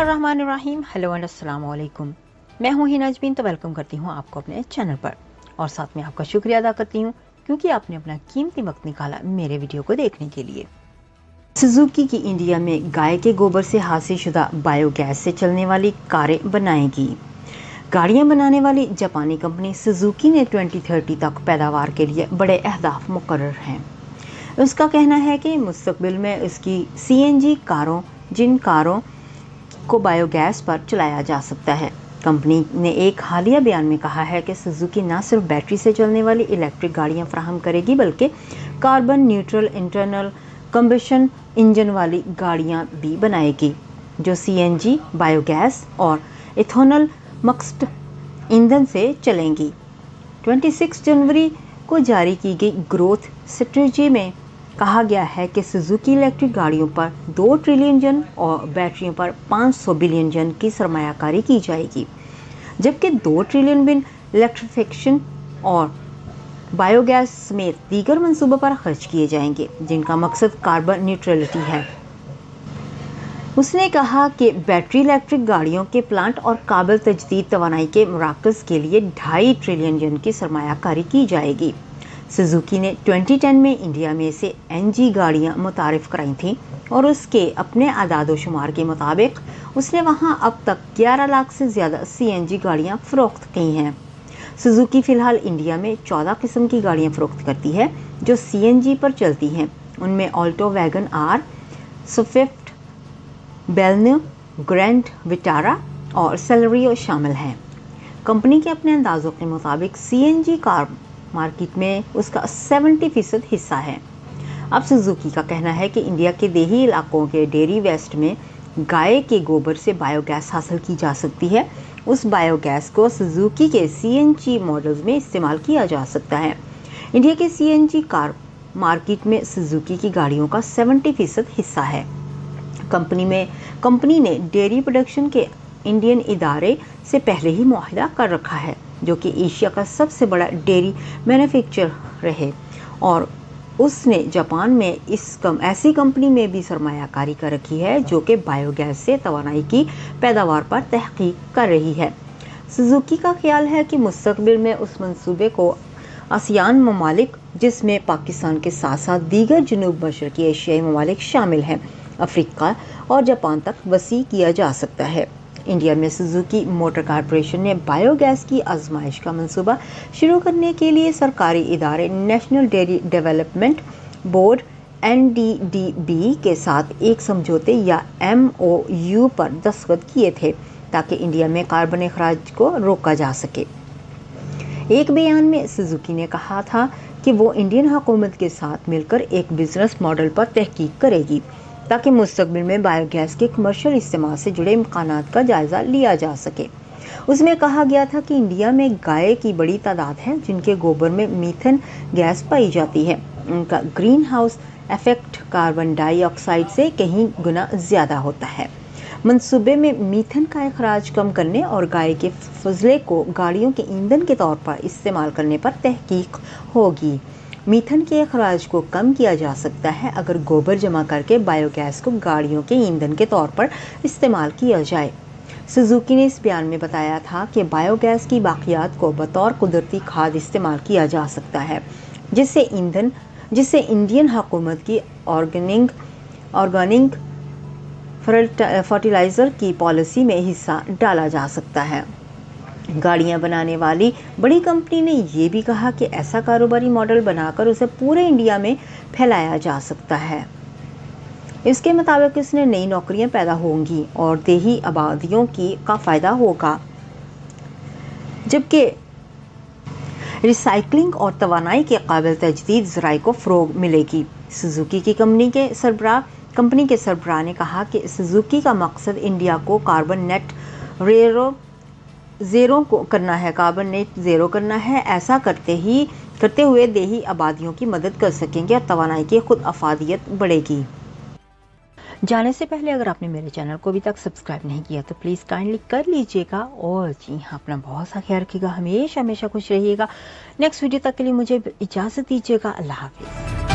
बिस्मिल्लाहिर्रहमानिर्रहीम। Hello and अस्सलाम वालेकुम। मैं हूं हिना अजमीन, तो वेलकम करती हूं आपको अपने चैनल पर और साथ में आपका शुक्रिया अदा करती हूं क्योंकि आपने अपना कीमती वक्त निकाला मेरे वीडियो को देखने के लिए। सुजुकी की इंडिया में गाय के गोबर से हासिल शुदा बायोगैस से चलने वाली कारें बनाएगी। गाड़ियां बनाने वाली जापानी कंपनी सुजुकी ने 2030 तक पैदावार के लिए बड़े अहदाफ मुकर्रर हैं। उसका कहना है कि मुस्तकबिल में उसकी CNG कारों, जिन कारों को बायोगैस पर चलाया जा सकता है। कंपनी ने एक हालिया बयान में कहा है कि सुजुकी न सिर्फ बैटरी से चलने वाली इलेक्ट्रिक गाड़ियां फराहम करेगी बल्कि carbon neutral internal combustion engine वाली गाड़ियां भी बनाएगी जो CNG, बायोगैस और इथेनॉल मिक्स्ड ईंधन से चलेंगी। 26 जनवरी को जारी की गई ग्रोथ स्ट्रेटजी में कहा गया है कि सुजुकी इलेक्ट्रिक गाड़ियों पर 2 ट्रिलियन जन और बैटरियों पर 500 बिलियन जन की सरमायाकारी की जाएगी, जबकि 2 ट्रिलियन बिन इलेक्ट्रिफिकेशन और बायोगैस समेत दीगर मंसूबों पर खर्च किए जाएंगे जिनका मकसद कार्बन न्यूट्रलिटी है। उसने कहा कि बैटरी इलेक्ट्रिक गाड़ियों के प्लांट और काबिल तजदीद तवानाई के मराकज़ के लिए 2.5 ट्रिलियन जन की सरमायाकारी की जाएगी। सुजुकी ने 2010 में इंडिया में से NG गाड़ियां मुतारिफ कराई थीं और उसके अपने आदाद शुमार के मुताबिक उसने वहां अब तक 11 लाख से ज़्यादा CNG गाड़ियां फ़रोख्त की हैं। सुजुकी फ़िलहाल इंडिया में 14 किस्म की गाड़ियां फ़रोख्त करती है जो CNG पर चलती हैं। उनमें Alto Wagon R, Swift, Baleno, Grand Vitara और सेलेरियो शामिल हैं। कंपनी के अपने अंदाजों के मुताबिक CNG कार मार्केट में उसका 70% हिस्सा है। अब सुजुकी का कहना है कि इंडिया के देही इलाकों के डेयरी वेस्ट में गाय के गोबर से बायोगैस हासिल की जा सकती है। उस बायोगैस को सुजुकी के CNG मॉडल्स में इस्तेमाल किया जा सकता है। इंडिया के CNG कार मार्केट में सुजुकी की गाड़ियों का 70% हिस्सा है। कंपनी ने डेयरी प्रोडक्शन के इंडियन इदारे से पहले ही मुआहिदा कर रखा है जो कि एशिया का सबसे बड़ा डेयरी मैन्युफैक्चरर है और उसने जापान में ऐसी कंपनी में भी सरमायाकारी कर रखी है जो कि बायोगैस से तवानाई की पैदावार पर तहकीक कर रही है। सुजुकी का ख्याल है कि मुस्तकबिल में उस मंसूबे को आसियान ममालिक, जिसमें पाकिस्तान के साथ साथ दीगर जनूब मशरकी एशियाई ममालिक शामिल हैं, अफ्रीका और जापान तक वसी किया जा सकता है। इंडिया में सुजुकी मोटर कॉरपोरेशन ने बायोगैस की आजमाइश का मंसूबा शुरू करने के लिए सरकारी इदारे national dairy development board NDDB के साथ एक समझौते या MOU पर दस्तखत किए थे ताकि इंडिया में कार्बन अखराज को रोका जा सके। एक बयान में सुजुकी ने कहा था कि वो इंडियन हुकूमत के साथ मिलकर एक बिजनेस मॉडल पर तहकीक करेगी ताकि मुस्तकबिल में बायोगैस के कमर्शियल इस्तेमाल से जुड़े इम्कानात का जायज़ा लिया जा सके। उसमें कहा गया था कि इंडिया में गाय की बड़ी तादाद है जिनके गोबर में मीथेन गैस पाई जाती है। उनका green house effect carbon dioxide से कहीं गुना ज़्यादा होता है। मंसूबे में मीथेन का अखराज कम करने और गाय के फजले को गाड़ियों के ईंधन के तौर पर इस्तेमाल करने पर तहकीक होगी। मीथेन के अखराज को कम किया जा सकता है अगर गोबर जमा करके बायोगैस को गाड़ियों के ईंधन के तौर पर इस्तेमाल किया जाए। सुजुकी ने इस बयान में बताया था कि बायोगैस की बाकियात को बतौर कुदरती खाद इस्तेमाल किया जा सकता है जिससे इंडियन हुकूमत की ऑर्गेनिक फर्टिलाइज़र की पॉलिसी में हिस्सा डाला जा सकता है। गाड़ियां बनाने वाली बड़ी कंपनी ने यह भी कहा कि ऐसा कारोबारी मॉडल बनाकर उसे पूरे इंडिया में फैलाया जा सकता है। इसके मुताबिक इसने नई नौकरियां पैदा होंगी और देही आबादियों का फ़ायदा होगा, जबकि रिसाइकलिंग और तवानाई के काबिल तजदीद ज़राए को फ़रोग मिलेगी। सुजुकी की कंपनी के सरबराह ने कहा कि सुजुकी का मकसद इंडिया को कार्बन नेट ज़ीरो करना है। ऐसा करते हुए देही आबादियों की मदद कर सकेंगे और तवानाई की खुद अफादियत बढ़ेगी। जाने से पहले अगर आपने मेरे चैनल को अभी तक सब्सक्राइब नहीं किया तो प्लीज़ काइंडली कर लीजिएगा और जी हाँ, अपना बहुत सा ख्याल रखिएगा। हमेशा खुश रहिएगा। नेक्स्ट वीडियो तक के लिए मुझे इजाज़त दीजिएगा। अल्लाह हाफिज़।